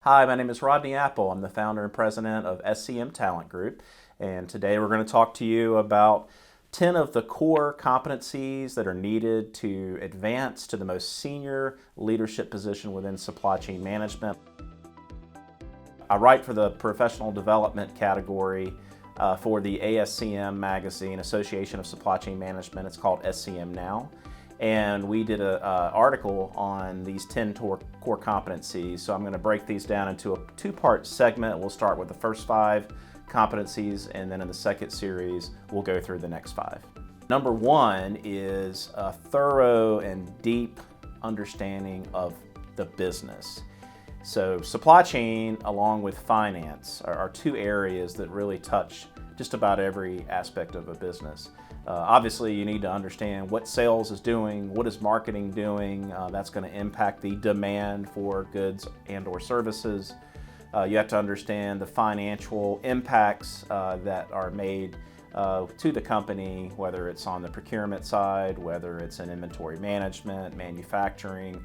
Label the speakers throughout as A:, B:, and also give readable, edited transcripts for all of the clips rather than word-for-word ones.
A: Hi, my name is Rodney Apple. I'm the founder and president of SCM Talent Group, and today we're going to talk to you about 10 of the core competencies that are needed to advance to the most senior leadership position within supply chain management. I write for the professional development category for the ASCM magazine, Association of Supply Chain Management. It's called SCM now. And we did an article on these 10 core competencies. So I'm going to break these down into a two-part segment. We'll start with the first 5 competencies, and then in the second series, we'll go through the next 5. Number 1 is a thorough and deep understanding of the business. So supply chain along with finance are 2 areas that really touch just about every aspect of a business. Obviously, you need to understand what sales is doing, what is marketing doing. That's going to impact the demand for goods and or services. You have to understand the financial impacts that are made to the company, whether it's on the procurement side, whether it's in inventory management, manufacturing.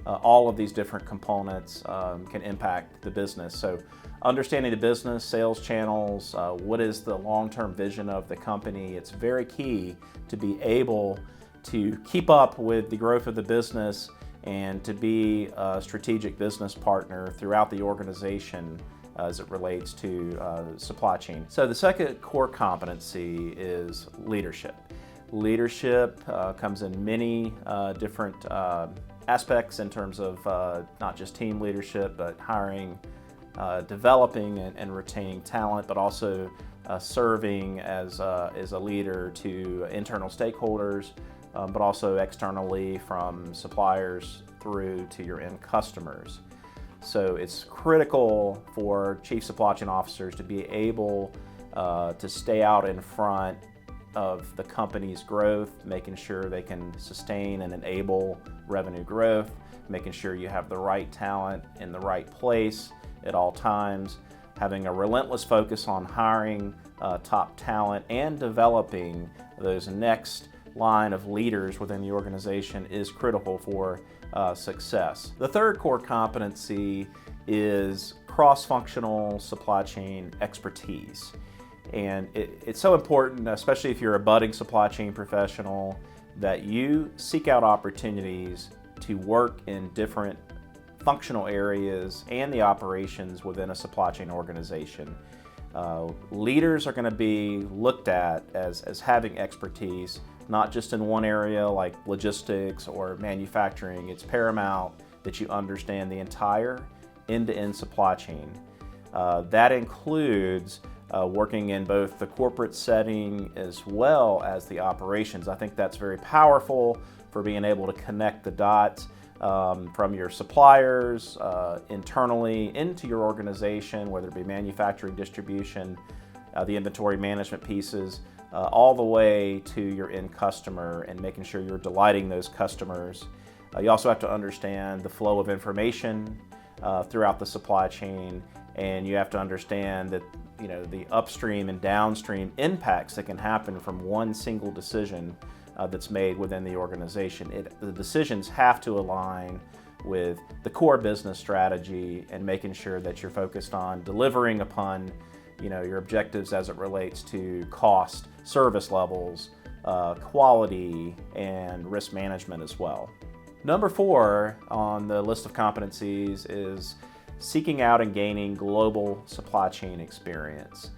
A: All of these different components can impact the business. So understanding the business, sales channels, what is the long-term vision of the company, it's very key to be able to keep up with the growth of the business and to be a strategic business partner throughout the organization as it relates to supply chain. So the second core competency is leadership. Leadership comes in many different aspects in terms of not just team leadership, but hiring, developing and retaining talent, but also serving as a leader to internal stakeholders, but also externally from suppliers through to your end customers. So it's critical for chief supply chain officers to be able to stay out in front of the company's growth, making sure they can sustain and enable revenue growth, making sure you have the right talent in the right place at all times, having a relentless focus on hiring top talent and developing those next line of leaders within the organization is critical for success. The third core competency is cross-functional supply chain expertise. And it's so important, especially if you're a budding supply chain professional, that you seek out opportunities to work in different functional areas and the operations within a supply chain organization. Leaders are going to be looked at as having expertise, not just in one area like logistics or manufacturing. It's paramount that you understand the entire end-to-end supply chain. That includes working in both the corporate setting as well as the operations. I think that's very powerful for being able to connect the dots from your suppliers internally into your organization, whether it be manufacturing, distribution, the inventory management pieces, all the way to your end customer and making sure you're delighting those customers. You also have to understand the flow of information throughout the supply chain, and you have to understand that the upstream and downstream impacts that can happen from one single decision that's made within the organization. The decisions have to align with the core business strategy and making sure that you're focused on delivering upon your objectives as it relates to cost, service levels, quality, and risk management as well. Number 4 on the list of competencies is seeking out and gaining global supply chain experience.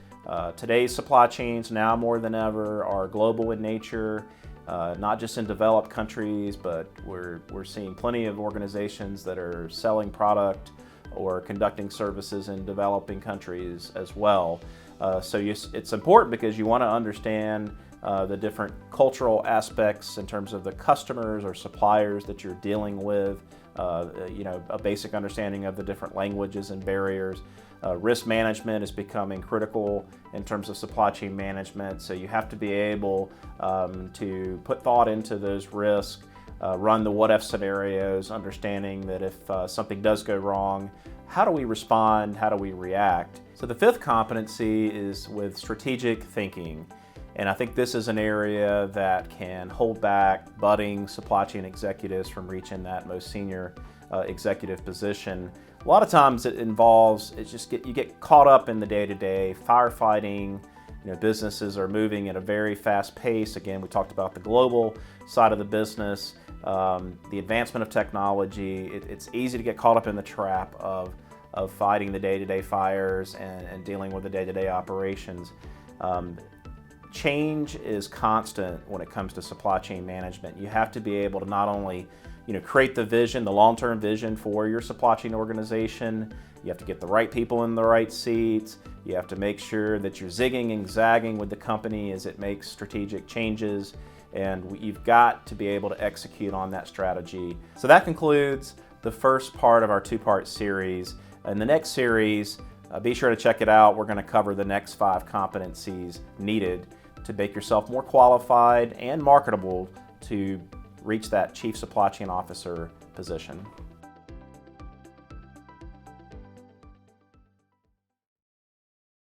A: Today's supply chains, now more than ever, are global in nature, not just in developed countries, but we're seeing plenty of organizations that are selling product or conducting services in developing countries as well. So it's important because you want to understand the different cultural aspects in terms of the customers or suppliers that you're dealing with, a basic understanding of the different languages and barriers. Risk management is becoming critical in terms of supply chain management, so you have to be able to put thought into those risks, run the what-if scenarios, understanding that if something does go wrong, how do we respond, how do we react? So the 5th competency is with strategic thinking. And I think this is an area that can hold back budding supply chain executives from reaching that most senior executive position. A lot of times it involves, you get caught up in the day-to-day firefighting. Businesses are moving at a very fast pace. Again, we talked about the global side of the business, the advancement of technology. It's easy to get caught up in the trap of fighting the day-to-day fires and dealing with the day-to-day operations. Change is constant when it comes to supply chain management. You have to be able to not only create the vision, the long-term vision for your supply chain organization. You have to get the right people in the right seats. You have to make sure that you're zigging and zagging with the company as it makes strategic changes. And you've got to be able to execute on that strategy. So that concludes the first part of our two-part series. In the next series, be sure to check it out. We're going to cover the next 5 competencies needed to make yourself more qualified and marketable to reach that Chief Supply Chain Officer position.